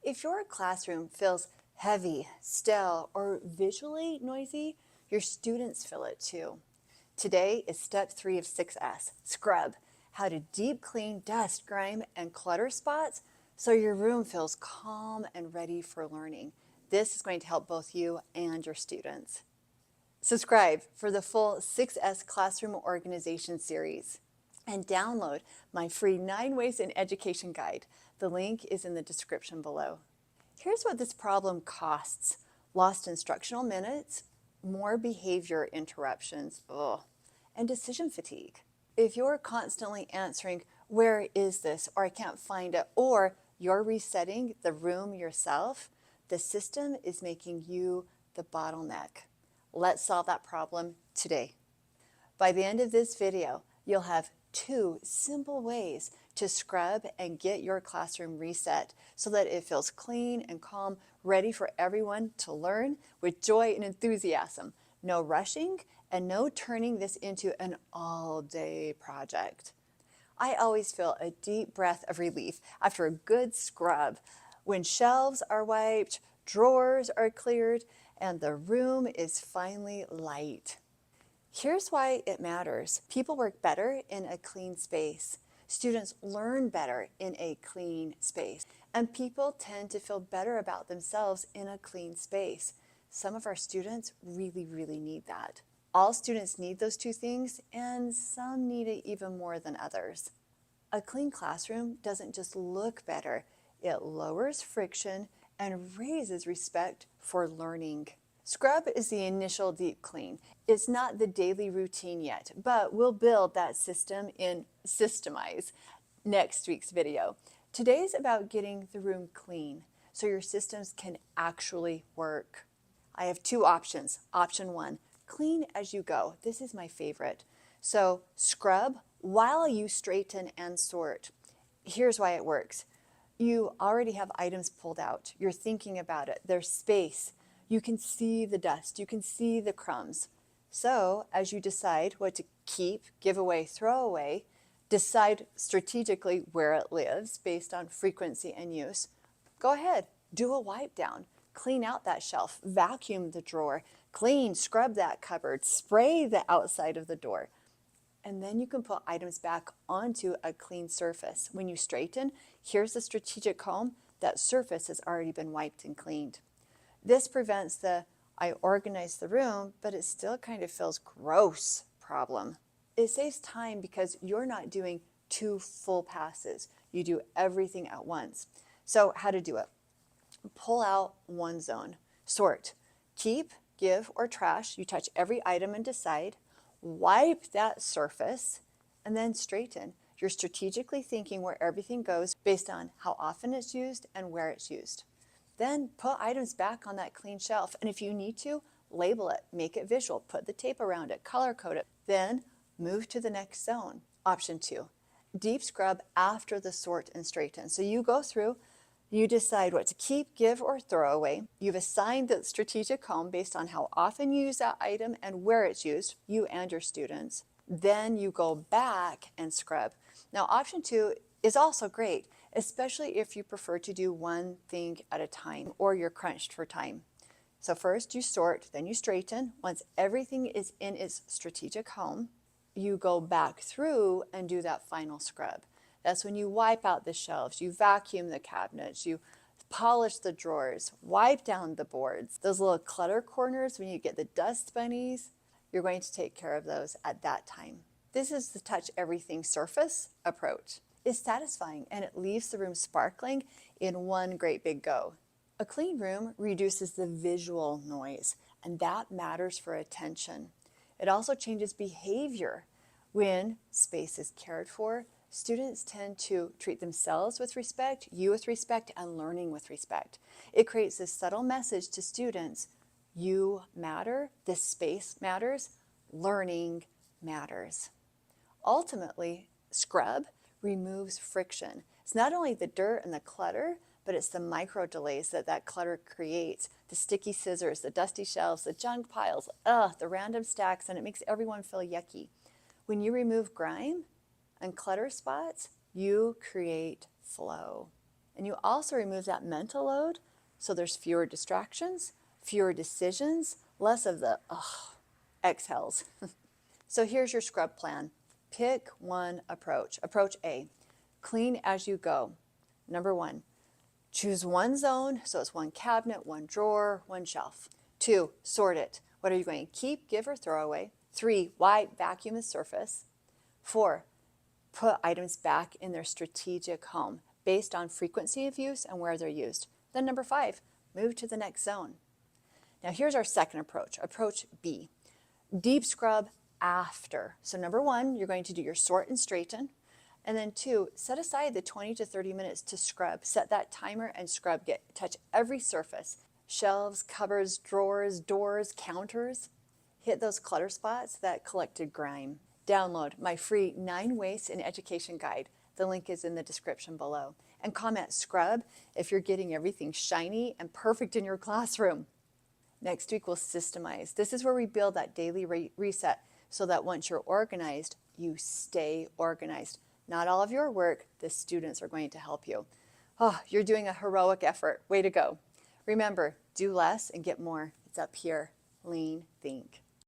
If your classroom feels heavy, stale, or visually noisy, your students feel it too. Today is step 3 of 6S, scrub, how to deep clean dust, grime, and clutter spots so your room feels calm and ready for learning. This is going to help both you and your students. Subscribe for the full 6S Classroom Organization series and download my free 9 Ways in Education guide. The link is in the description below. Here's what this problem costs: lost instructional minutes, more behavior interruptions, and decision fatigue. If you're constantly answering, "Where is this?" or "I can't find it," or you're resetting the room yourself, the system is making you the bottleneck. Let's solve that problem today. By the end of this video, you'll have 2 simple ways to scrub and get your classroom reset so that it feels clean and calm, ready for everyone to learn with joy and enthusiasm. No rushing and no turning this into an all-day project. I always feel a deep breath of relief after a good scrub when shelves are wiped, drawers are cleared, and the room is finally light. Here's why it matters. People work better in a clean space. Students learn better in a clean space. And people tend to feel better about themselves in a clean space. Some of our students really need that. All students need those 2 things, and some need it even more than others. A clean classroom doesn't just look better, it lowers friction and raises respect for learning. Scrub is the initial deep clean. It's not the daily routine yet, but we'll build that system in Systemize next week's video. Today's about getting the room clean so your systems can actually work. I have 2 options. Option 1, clean as you go. This is my favorite. So scrub while you straighten and sort. Here's why it works. You already have items pulled out. You're thinking about it. There's space. You can see the dust. You can see the crumbs. So as you decide what to keep, give away, throw away, decide strategically where it lives based on frequency and use, go ahead, do a wipe down. Clean out that shelf, vacuum the drawer, clean, scrub that cupboard, spray the outside of the door. And then you can put items back onto a clean surface. When you straighten, here's the strategic comb. That surface has already been wiped and cleaned. This prevents the "I organized the room, but it still kind of feels gross" problem. It saves time because you're not doing 2 full passes. You do everything at once. So how to do it? Pull out one zone. Sort. Keep, give, or trash. You touch every item and decide. Wipe that surface, and then straighten. You're strategically thinking where everything goes based on how often it's used and where it's used. Then put items back on that clean shelf, and if you need to, label it, make it visual, put the tape around it, color code it. Then move to the next zone. Option 2, deep scrub after the sort and straighten. So you go through, you decide what to keep, give, or throw away. You've assigned the strategic home based on how often you use that item and where it's used, you and your students. Then you go back and scrub. Now, option 2 is also great, especially if you prefer to do one thing at a time or you're crunched for time. So first you sort, then you straighten. Once everything is in its strategic home, you go back through and do that final scrub. That's when you wipe out the shelves, you vacuum the cabinets, you polish the drawers, wipe down the boards. Those little clutter corners, when you get the dust bunnies, you're going to take care of those at that time. This is the touch everything surface approach. It's satisfying and it leaves the room sparkling in one great big go. A clean room reduces the visual noise, and that matters for attention. It also changes behavior. When space is cared for, students tend to treat themselves with respect, you with respect, and learning with respect. It creates this subtle message to students: you matter, this space matters, learning matters. Ultimately, scrub removes friction. It's not only the dirt and the clutter, but it's the micro delays that clutter creates. The sticky scissors, the dusty shelves, the junk piles, the random stacks, and it makes everyone feel yucky. When you remove grime and clutter spots, you create flow. And you also remove that mental load, so there's fewer distractions, fewer decisions, less of the exhales. So here's your scrub plan. Pick one approach. Approach A, clean as you go. Number one, choose one zone, so it's one cabinet, one drawer, one shelf. 2, sort it. What are you going to keep, give, or throw away? 3, wipe, vacuum the surface. 4, put items back in their strategic home based on frequency of use and where they're used. Then number 5, move to the next zone. Now here's our second approach, approach B. Deep scrub after. So number 1, you're going to do your sort and straighten. And then 2, set aside the 20 to 30 minutes to scrub. Set that timer and scrub. Touch every surface. Shelves, cupboards, drawers, doors, counters. Hit those clutter spots that collected grime. Download my free 9 Waste in Education guide. The link is in the description below. And comment scrub if you're getting everything shiny and perfect in your classroom. Next week we'll systemize. This is where we build that daily reset so that once you're organized, you stay organized. Not all of your work, the students are going to help you. Oh, you're doing a heroic effort. Way to go. Remember, do less and get more. It's up here. Lean, think.